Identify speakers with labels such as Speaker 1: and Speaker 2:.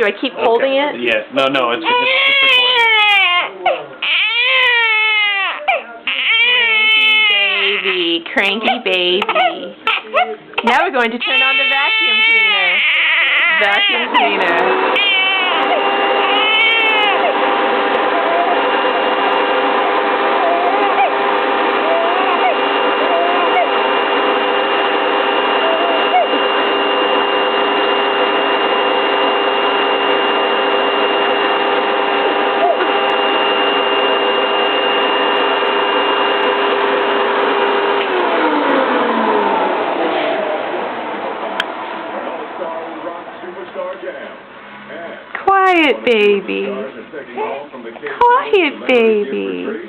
Speaker 1: Do I keep holding it?
Speaker 2: Yeah. No, it's recording.
Speaker 1: Cranky baby. Now we're going to turn on the vacuum cleaner. Vacuum cleaner. Quiet, baby. Quiet, baby.